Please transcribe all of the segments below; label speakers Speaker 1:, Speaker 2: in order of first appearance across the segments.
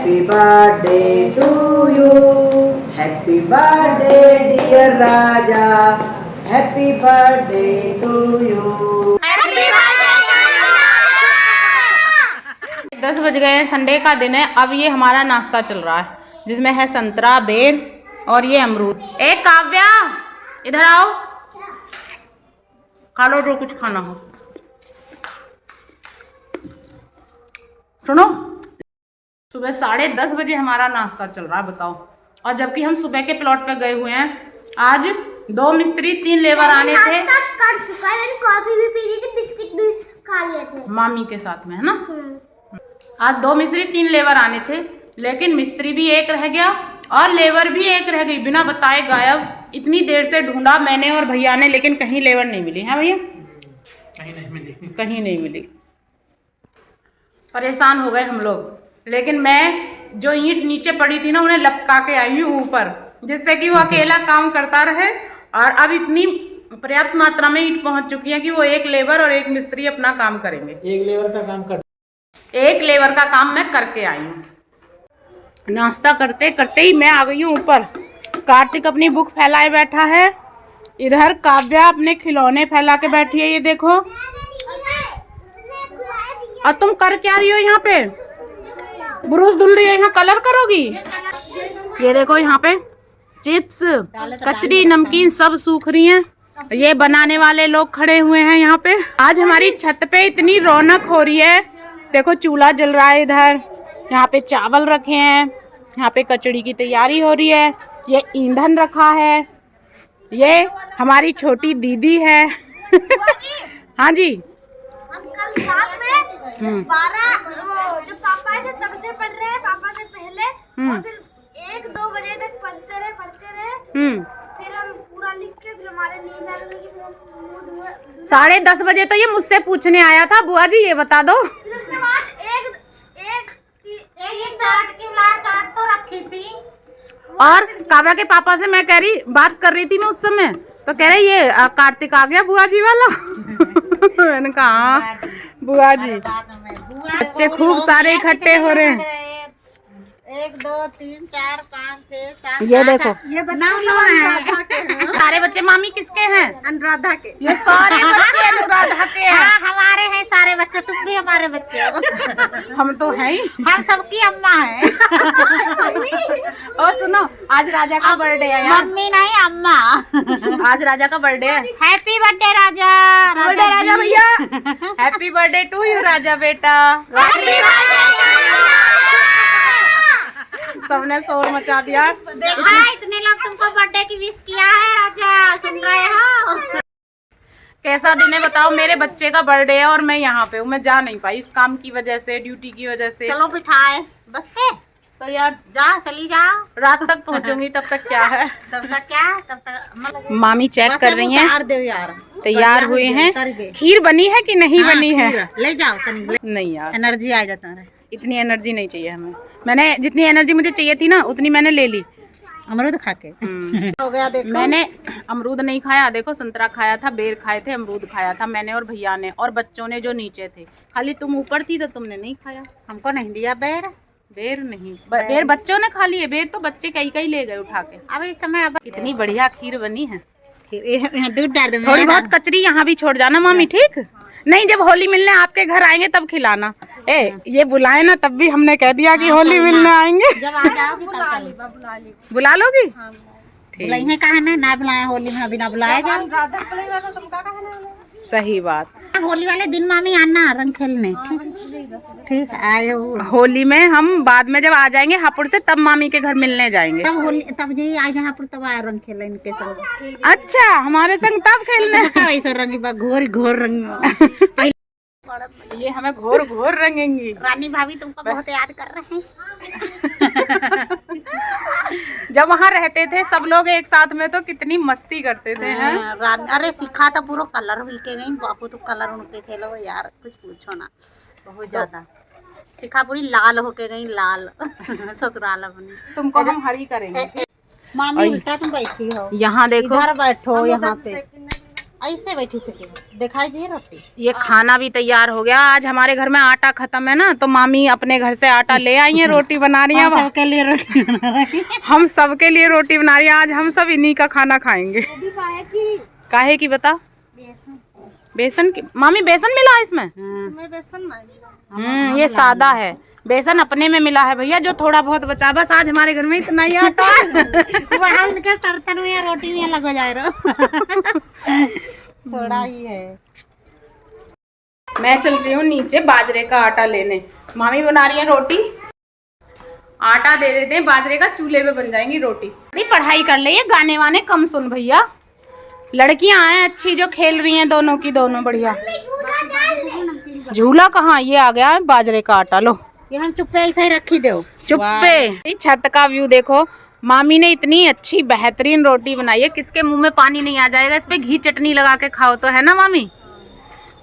Speaker 1: Happy birthday to you, happy birthday dear Raja, happy birthday to you.
Speaker 2: 10 बज गए हैं, Sunday का दिन है। अब ये हमारा नाश्ता चल रहा है जिसमें है संतरा, बेर और ये अमरूद। ए काव्या इधर आओ, खा लो जो कुछ खाना हो। सुनो, सुबह 10:30 बजे हमारा नाश्ता चल रहा है, बताओ। और जबकि हम सुबह के प्लॉट पे गए हुए हैं। आज 2 मिस्त्री 3 लेबर आने थे।
Speaker 3: कर चुका है, कॉफी भी पी ली थी, बिस्किट भी खा लिए थे
Speaker 2: मामी के साथ में, है ना। आज 2 मिस्त्री 3 लेबर आने थे, लेकिन मिस्त्री भी एक रह गया और लेबर भी एक रह गई, बिना बताए गायब। इतनी देर से ढूंढा मैंने और भैया ने, लेकिन कहीं लेबर नहीं मिली है भैया, कहीं नहीं मिली। परेशान हो गए हम लोग। लेकिन मैं जो ईंट नीचे पड़ी थी ना, उन्हें लपका के आई हूँ ऊपर, जिससे कि वो अकेला काम करता रहे। और अब इतनी पर्याप्त मात्रा में ईंट पहुंच चुकी है कि वो एक लेबर और एक मिस्त्री अपना काम करेंगे। एक लेबर का काम मैं करके आई हूँ। नाश्ता करते करते ही मैं आ गई हूँ ऊपर। कार्तिक अपनी बुक फैलाए बैठा है, इधर काव्या अपने खिलौने फैला के बैठी है, ये देखो। और तुम कर क्या रही हो यहाँ पे? ब्रूस धुल रही है, यहाँ कलर करोगी? ये देखो यहाँ पे चिप्स, कचरी, नमकीन सब सूख रही हैं। ये बनाने वाले लोग खड़े हुए हैं यहाँ पे। आज हमारी छत पे इतनी रौनक हो रही है। देखो चूल्हा जल रहा है इधर, यहाँ पे चावल रखे हैं, यहाँ पे कचड़ी की तैयारी हो रही है, ये ईंधन रखा है, ये हमारी छोटी दीदी है। हाँ जी,
Speaker 3: हम कल रात में 12 जब पापा थे तब से पढ़ रहे हैं, पापा से पहले, और फिर 1-2 बजे तक पढ़ते रहे। फिर हम पूरा लिख के, फिर हमारे नींद आने लगी।
Speaker 2: 10:30 बजे तो ये मुझसे पूछने आया था, बुआ जी ये बता दो।
Speaker 3: फिर उसके बाद एक चाट तो रखी थी।
Speaker 2: और काव्या के पापा से मैं बात कर रही थी मैं उस समय, तो कह रहे ये कार्तिक आ गया बुआ जी वाला। मैंने कहा बुआ जी, बच्चे खूब सारे इकट्ठे हो रहे हैं।
Speaker 4: 1 2 3 4 5 6 7
Speaker 2: ये देखो,
Speaker 3: ये बच्चे
Speaker 2: सारे बच्चे मामी किसके हैं?
Speaker 3: अनुराधा के।
Speaker 2: ये सारे बच्चे अनुराधा के हैं।
Speaker 4: हाँ, हमारे हैं सारे बच्चे, तुम भी हमारे बच्चे हो।
Speaker 2: हम तो हैं ही,
Speaker 4: हम सबकी अम्मा है।
Speaker 2: और सुनो, आज राजा का बर्थडे है यार।
Speaker 4: मम्मी नहीं, अम्मा।
Speaker 2: आज राजा का बर्थडे है।
Speaker 4: हैप्पी बर्थडे राजा।
Speaker 2: बर्थडे राजा भैया, हैप्पी बर्थडे टू यू राजा बेटा। सबने शोर मचा दिया।
Speaker 4: देखा इतने लोग तुमको बर्थडे की विश किया है राजा, सुन रहे हो?
Speaker 2: कैसा दिन है बताओ। मेरे बच्चे का बर्थडे है और मैं यहाँ पे हूँ, मैं जा नहीं पाई इस काम की वजह से, ड्यूटी की वजह से।
Speaker 4: चलो बिठाए बस पे,
Speaker 2: तो यार
Speaker 4: चली जाओ।
Speaker 2: रात तक पहुँचूंगी, तब तक क्या है।
Speaker 4: तब तक
Speaker 2: मामी चेक कर रही हैं,
Speaker 4: यार
Speaker 2: तैयार हुए हैं। खीर बनी है कि नहीं बनी है?
Speaker 4: ले जाओ
Speaker 2: नहीं यार,
Speaker 4: एनर्जी आ जाता है।
Speaker 2: इतनी एनर्जी नहीं चाहिए हमें। मैंने जितनी एनर्जी मुझे चाहिए थी ना, उतनी मैंने ले ली।
Speaker 4: अमरूद खा के हो गया। देखो
Speaker 2: मैंने अमरूद नहीं खाया, देखो संतरा खाया था, बेर खाए थे, अमरूद खाया था मैंने और भैया ने, और बच्चों ने जो नीचे थे। खाली तुम ऊपर थी तो तुमने नहीं खाया।
Speaker 4: हमको नहीं दिया बेर
Speaker 2: नहीं, बेर बच्चों ने खा लिए। बेर तो बच्चे कई ले गए उठा के।
Speaker 4: अब इस समय अब
Speaker 2: इतनी बढ़िया खीर बनी है।
Speaker 4: दूध डाल दो।
Speaker 2: थोड़ी बहुत कचरी यहाँ भी छोड़ जाना मामी, ठीक? नहीं, जब होली मिलने आपके घर आएंगे तब खिलाना। ये बुलाए ना, तब भी हमने कह दिया कि होली मिलने आएंगे।
Speaker 4: जब आ जाओगी तब
Speaker 2: बुला लोगी?
Speaker 4: बुलाइए कहा ना बुलाया, होली में अभी ना बुलाया जाए।
Speaker 2: सही बात।
Speaker 4: होली वाले दिन मामी आना रंग खेलने। ठीक आए हो।
Speaker 2: होली में हम बाद में जब आ जाएंगे हापुड़ से, तब मामी के घर मिलने जाएंगे।
Speaker 4: तब होली, तब जी आ यहाँ पर, तब आए रंग खेलने इनके संग।
Speaker 2: अच्छा, हमारे संग तब खेलने।
Speaker 4: वैसे रंग घोर रंग।
Speaker 2: ये हमें घोर रंगेंगी।
Speaker 4: रानी भाभी तुमको बहुत याद कर रहे हैं।
Speaker 2: जब वहाँ रहते थे सब लोग एक साथ में, तो कितनी मस्ती करते थे।
Speaker 4: अरे सिखा तो पूरा कलर भी के गई, बहुत कलर उनके खेलो यार, कुछ पूछो ना, बहुत ज्यादा सिखा पूरी लाल होके गई, लाल। ससुराल अपनी।
Speaker 2: तुमको हम हरी करेंगे।
Speaker 4: मामी उल्टा तुम बैठी हो,
Speaker 2: यहाँ देखो,
Speaker 4: इधर बैठो यहाँ पे। ऐसे बैठी से दिखाई दिए रोटी।
Speaker 2: ये खाना भी तैयार हो गया। आज हमारे घर में आटा खत्म है ना, तो मामी अपने घर से आटा ले आई है, रोटी बना रही है।
Speaker 4: हम सबके लिए रोटी बना रही है।
Speaker 2: हम सबके लिए रोटी बना रही है। आज हम सब इन्हीं का खाना खाएंगे। काहे की बता? बेसन की। मामी बेसन मिला है इसमें? ये सादा है। बेसन अपने में मिला है भैया, जो थोड़ा बहुत बचा। बस आज हमारे घर में इतना ही आटा है।
Speaker 4: वहाँ उनके तरतर में रोटी में अलग हो जाए रो। थोड़ा ही है।
Speaker 2: मैं चल रही हूँ नीचे बाजरे का आटा लेने। मामी बना रही है रोटी। आटा दे देते हैं बाजरे का, चूल्हे पे बन जाएंगी रोटी। पढ़ाई कर ले, गाने वाने कम सुन भैया। लड़कियां हैं अच्छी जो खेल रही हैं, दोनों की दोनों बढ़िया। झूला कहाँ? ये आ गया है बाजरे का आटा। लो
Speaker 4: ये हम चुप्पे से रखी दो।
Speaker 2: चुप्पे। छत का व्यू देखो। मामी ने इतनी अच्छी बेहतरीन रोटी बनाई है, किसके मुंह में पानी नहीं आ जाएगा। इस पे घी चटनी लगा के खाओ तो, है ना मामी?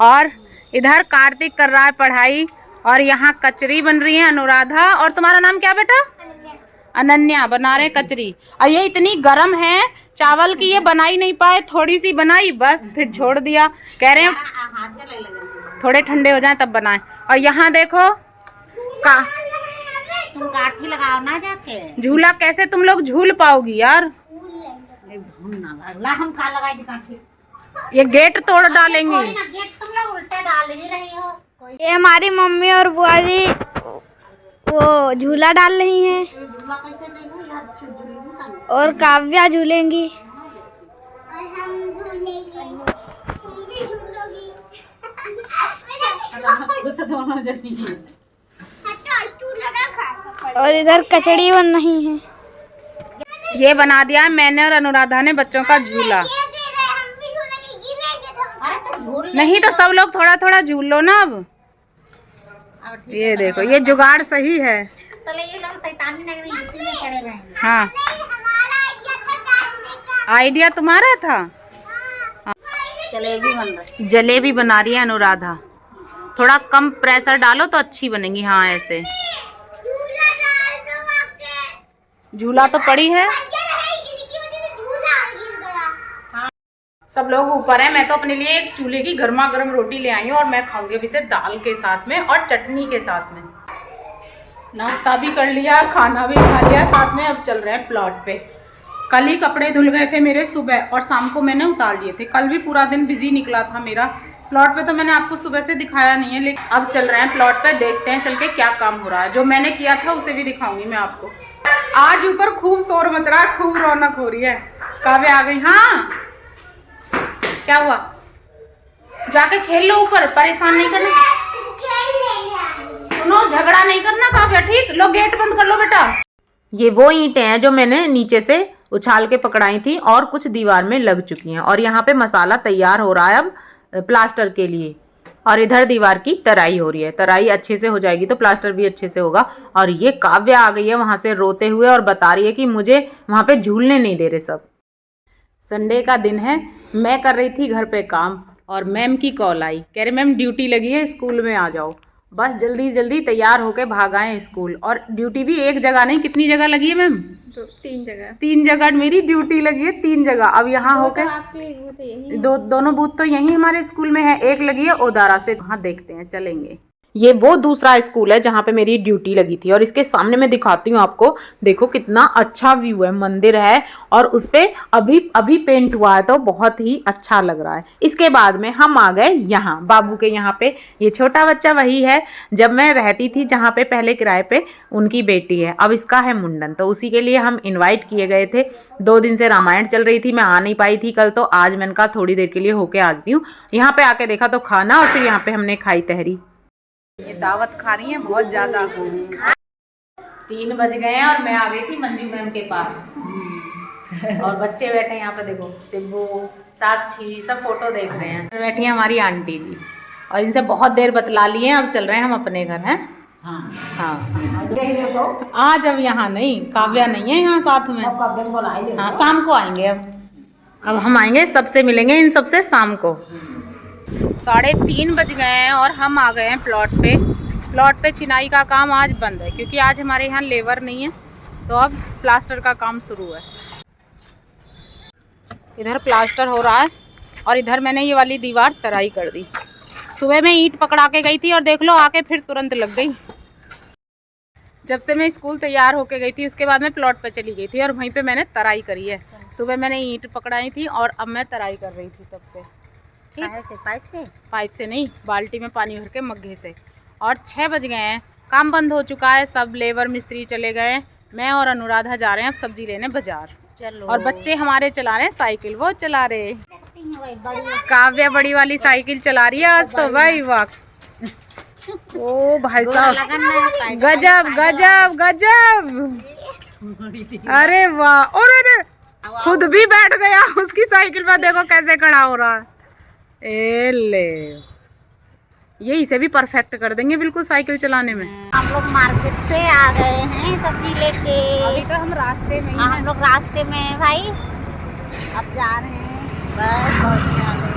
Speaker 2: और इधर कार्तिक कर रहा है पढ़ाई, और यहाँ कचरी बन रही है अनुराधा। और तुम्हारा नाम क्या बेटा? अनन्या बना रहे कचरी। और ये इतनी गर्म है चावल की, ये बना ही नहीं पाए। थोड़ी सी बनाई बस, फिर छोड़ दिया। कह रहे हैं थोड़े ठंडे हो जाएं तब बनाएं। और यहाँ देखो
Speaker 4: तुम काठी लगाओ ना जाके।
Speaker 2: झूला कैसे तुम लोग झूल पाओगी यार?
Speaker 4: हम खा लगाई थी काठी।
Speaker 2: ये गेट तोड़ डालेंगे।
Speaker 4: गेट तुम लोग उल्टे डाल ही रही हो।
Speaker 3: ये हमारी मम्मी और बुआरी वो झूला डाल रही हैं, और काव्या झूलेंगी। और इधर कचड़ी बन रही है।
Speaker 2: ये बना दिया है मैंने और अनुराधा ने बच्चों का झूला। नहीं तो सब लोग थोड़ा थोड़ा झूल लो ना अब। ये देखो, ये जुगाड़ सही है।
Speaker 4: तो ये लोग शैतानी लग रही है, इसी में खड़े रहेंगे।
Speaker 2: हाँ, आइडिया तुम्हारा था।
Speaker 4: जलेबी बन रही है।
Speaker 2: जलेबी बना रही है अनुराधा। थोड़ा कम प्रेशर डालो तो अच्छी बनेगी। हाँ ऐसे। झूला तो पड़ी है। सब लोग ऊपर हैं। मैं तो अपने लिए एक चूल्हे की गर्मा गर्म रोटी ले आई हूँ, और मैं खाऊंगी अभी से दाल के साथ में और चटनी के साथ में। नाश्ता भी कर लिया, खाना भी खा लिया साथ में। अब चल रहे हैं प्लॉट पे। कल ही कपड़े धुल गए थे मेरे सुबह, और शाम को मैंने उतार लिए थे। कल भी पूरा दिन बिजी निकला था मेरा। प्लॉट पे तो मैंने आपको सुबह से दिखाया नहीं है, लेकिन अब चल रहे हैं प्लॉट पे। देखते हैं चल के क्या काम हो रहा है। जो मैंने किया था उसे भी दिखाऊंगी मैं आपको। आज ऊपर खूब शोर मच रहा है, खूब रौनक हो रही है। काव्या आ गई। हाँ क्या हुआ? जाके खेल लो ऊपर, परेशान नहीं करना। सुनो, झगड़ा नहीं करना काव्या, ठीक? लो गेट बंद कर लो बेटा। ये वो ईंटें हैं जो मैंने नीचे से उछाल के पकड़ाई थी, और कुछ दीवार में लग चुकी हैं। और यहाँ पे मसाला तैयार हो रहा है अब प्लास्टर के लिए। और इधर दीवार की तराई हो रही है। तराई अच्छे से हो जाएगी तो प्लास्टर भी अच्छे से होगा। और ये काव्या आ गई है वहां से रोते हुए, और बता रही है कि मुझे वहां पे झूलने नहीं दे रहे सब। संडे का दिन है, मैं कर रही थी घर पे काम, और मैम की कॉल आई। कह रहे मैम ड्यूटी लगी है, स्कूल में आ जाओ। बस जल्दी जल्दी तैयार होके भाग आए स्कूल। और ड्यूटी भी एक जगह नहीं, कितनी जगह लगी है मैम?
Speaker 3: तो 3 जगह।
Speaker 2: 3 जगह मेरी ड्यूटी लगी है, 3 जगह। अब यहाँ होके दोनों बूथ तो यही हमारे स्कूल में है। एक लगी है ओदारा से, वहाँ देखते हैं, चलेंगे। ये वो दूसरा स्कूल है जहाँ पे मेरी ड्यूटी लगी थी, और इसके सामने मैं दिखाती हूँ आपको। देखो कितना अच्छा व्यू है, मंदिर है, और उस पे अभी अभी पेंट हुआ है, तो बहुत ही अच्छा लग रहा है। इसके बाद में हम आ गए यहाँ बाबू के यहाँ पे। ये छोटा बच्चा वही है जब मैं रहती थी जहाँ पे पहले किराए पे, उनकी बेटी है। अब इसका है मुंडन, तो उसी के लिए हम इन्वाइट किए गए थे। 2 दिन से रामायण चल रही थी, मैं आ नहीं पाई थी कल, तो आज मैंने कहा थोड़ी देर के लिए होके आ जाती हूँ। यहाँ पे आके देखा तो खाना, और फिर यहाँ पे हमने खाई तहरी। ये दावत खा रही है बहुत ज्यादा। 3 बज गए हैं, और मैं आ गई थी मंजू मैम के पास। और बच्चे बैठे हैं यहाँ पे, देखो सिब्बू, साक्षी, सब फोटो देख रहे हैं। बैठी है हमारी आंटी जी, और इनसे बहुत देर बतला लिए। अब चल रहे हैं हम अपने घर। हैं हाँ, आज अब यहाँ नहीं, काव्या नहीं है यहाँ साथ में। हाँ शाम को आएंगे। अब हम आएंगे, सबसे मिलेंगे, इन सबसे शाम को। 3:30 बज गए हैं, और हम आ गए हैं प्लॉट पे। प्लॉट पे चिनाई का काम आज बंद है, क्योंकि आज हमारे यहाँ लेबर नहीं है, तो अब प्लास्टर का काम शुरू है। इधर प्लास्टर हो रहा है, और इधर मैंने ये वाली दीवार तराई कर दी। सुबह मैं ईंट पकड़ा के गई थी और देख लो आके फिर तुरंत लग गई। जब से मैं स्कूल तैयार होके गई थी उसके बाद मैं प्लॉट पे चली गई थी और वहीं पे मैंने तराई करी है। सुबह मैंने ईंट पकड़ाई थी और अब मैं तराई कर रही थी तब से। पाइप से नहीं, बाल्टी में पानी भर के मग्गे से। और 6 बज गए हैं, काम बंद हो चुका है, सब लेबर मिस्त्री चले गए हैं। मैं और अनुराधा जा रहे हैं अब सब्जी लेने बाजार।
Speaker 4: चलो।
Speaker 2: और बच्चे हमारे चला रहे हैं साइकिल, वो चला रहे। काव्या बड़ी वाली साइकिल चला रही है आज तो भाई वाह। ओ भाई साहब, गजब गजब गजब, अरे वाह। और अरे खुद भी बैठ गया उसकी साइकिल पर, देखो कैसे खड़ा हो रहा है। ए ले, ये इसे भी परफेक्ट कर देंगे बिल्कुल साइकिल चलाने में।
Speaker 4: हम लोग मार्केट से आ गए हैं सब्जी लेके।
Speaker 2: अभी तो हम रास्ते में ही
Speaker 4: हम लोग रास्ते में हैं भाई, अब जा रहे हैं, बस पहुंचने आ गए।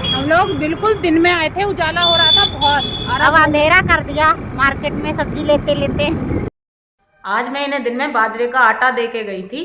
Speaker 2: हम लोग बिल्कुल दिन में आए थे, उजाला हो रहा था बहुत और
Speaker 4: अब अंधेरा कर दिया मार्केट में सब्जी लेते लेते।
Speaker 2: आज मैं इन्हें दिन में बाजरे का आटा दे के गई थी।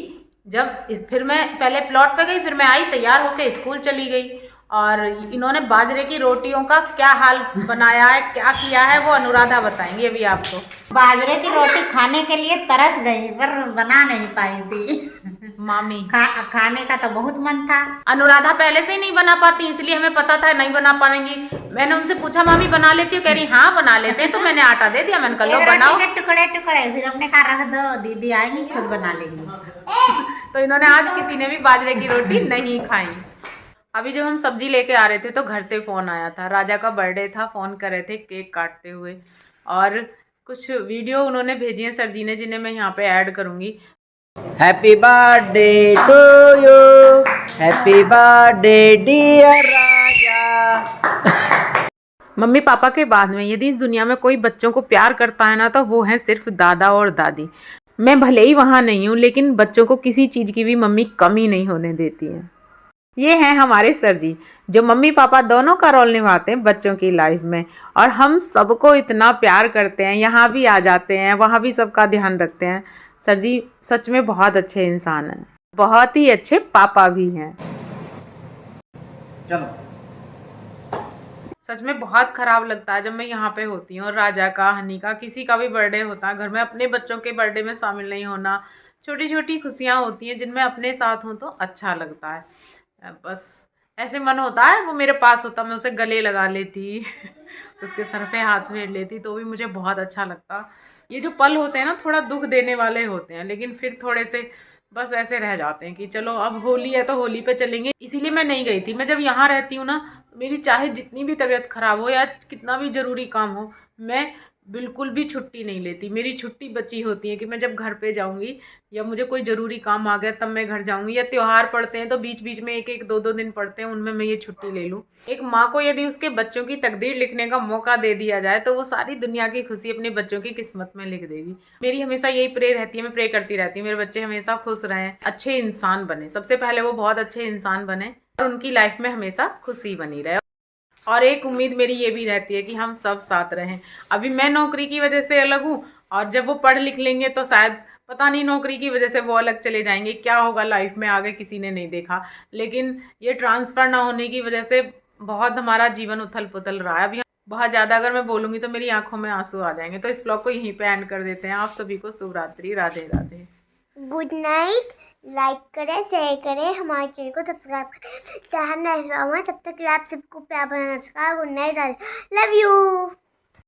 Speaker 2: फिर मैं पहले प्लॉट पे गई, फिर मैं आई तैयार होके स्कूल चली गई। और इन्होंने बाजरे की रोटियों का क्या हाल बनाया है, क्या किया है, वो अनुराधा बताएंगी अभी आपको।
Speaker 4: बाजरे की रोटी खाने के लिए तरस गई पर बना नहीं पाई थी
Speaker 2: मामी।
Speaker 4: खाने का तो बहुत मन था।
Speaker 2: अनुराधा पहले से ही नहीं बना पाती, इसलिए हमें पता था नहीं बना पाएंगी। मैंने उनसे पूछा मामी बना लेती हो, कह रही हाँ बना लेते हैं। तो मैंने आटा दे दिया, मैंने कहा लो बनाओ।
Speaker 4: टुकड़े टुकड़े, फिर हमने कहा रख दो, दीदी आएंगी खुद बना लेंगी।
Speaker 2: तो इन्होंने आज किसी ने भी बाजरे की रोटी नहीं खाई। अभी जब हम सब्जी लेके आ रहे थे तो घर से फ़ोन आया था, राजा का बर्थडे था, फ़ोन कर रहे थे केक काटते हुए। और कुछ वीडियो उन्होंने भेजी हैं सर जी ने, जिन्हें मैं यहाँ पे ऐड करूँगी।
Speaker 1: Happy birthday to you, happy birthday dear Raja.
Speaker 2: Mummy papa के बाद में यदि इस दुनिया में कोई बच्चों को प्यार करता है ना, तो वो है सिर्फ दादा और दादी। मैं भले ही वहाँ नहीं हूँ, लेकिन बच्चों को किसी चीज़ की भी मम्मी कमी नहीं होने देती है। ये हैं हमारे सर जी, जो मम्मी पापा दोनों का रोल निभाते हैं बच्चों की लाइफ में। और हम सबको इतना प्यार करते हैं, यहाँ भी आ जाते हैं, वहाँ भी सबका ध्यान रखते हैं। सर जी सच में बहुत अच्छे इंसान हैं, बहुत ही अच्छे पापा भी हैं।
Speaker 1: चलो।
Speaker 2: सच में बहुत ख़राब लगता है जब मैं यहाँ पे होती हूँ और राजा का, हनी का, किसी का भी बर्थडे होता है घर में, अपने बच्चों के बर्थडे में शामिल नहीं होना। छोटी छोटी खुशियाँ होती हैं जिनमें अपने साथ हूँ तो अच्छा लगता है। बस ऐसे मन होता है वो मेरे पास होता, मैं उसे गले लगा लेती उसके सर पे हाथ फेर लेती तो भी मुझे बहुत अच्छा लगता। ये जो पल होते हैं ना, थोड़ा दुख देने वाले होते हैं, लेकिन फिर थोड़े से बस ऐसे रह जाते हैं कि चलो अब होली है तो होली पे चलेंगे। इसीलिए मैं नहीं गई थी। मैं जब यहाँ रहती हूँ ना, मेरी चाहे जितनी भी तबीयत ख़राब हो या कितना भी ज़रूरी काम हो, मैं बिल्कुल भी छुट्टी नहीं लेती। मेरी छुट्टी बची होती है कि मैं जब घर पे जाऊंगी या मुझे कोई ज़रूरी काम आ गया तब मैं घर जाऊंगी, या त्यौहार पड़ते हैं तो बीच बीच में एक एक दो दो दिन पड़ते हैं, उनमें मैं ये छुट्टी ले लूँ। एक माँ को यदि उसके बच्चों की तकदीर लिखने का मौका दे दिया जाए तो वो सारी दुनिया की खुशी अपने बच्चों की किस्मत में लिख देगी। मेरी हमेशा यही प्रे रहती है, मैं प्रे करती रहती हूँ मेरे बच्चे हमेशा खुश रहें, अच्छे इंसान बने। सबसे पहले वो बहुत अच्छे इंसान बने और उनकी लाइफ में हमेशा खुशी बनी रहे। और एक उम्मीद मेरी ये भी रहती है कि हम सब साथ रहें। अभी मैं नौकरी की वजह से अलग हूँ, और जब वो पढ़ लिख लेंगे तो शायद पता नहीं नौकरी की वजह से वो अलग चले जाएंगे, क्या होगा लाइफ में आगे किसी ने नहीं देखा। लेकिन ये ट्रांसफ़र ना होने की वजह से बहुत हमारा जीवन उथल पुथल रहा है। अभी बहुत ज़्यादा अगर मैं बोलूँगी तो मेरी आंखों में आंसू आ जाएंगे। तो इस ब्लॉग को यहीं पे एंड कर देते हैं। आप सभी को शुभ रात्रि, Radhe Radhe,
Speaker 3: good night. Like करें, शेयर करें, हमारे चैनल को सब्सक्राइब करें। तब तक आप सबको प्यार भरा नमस्कार। Good night, love you.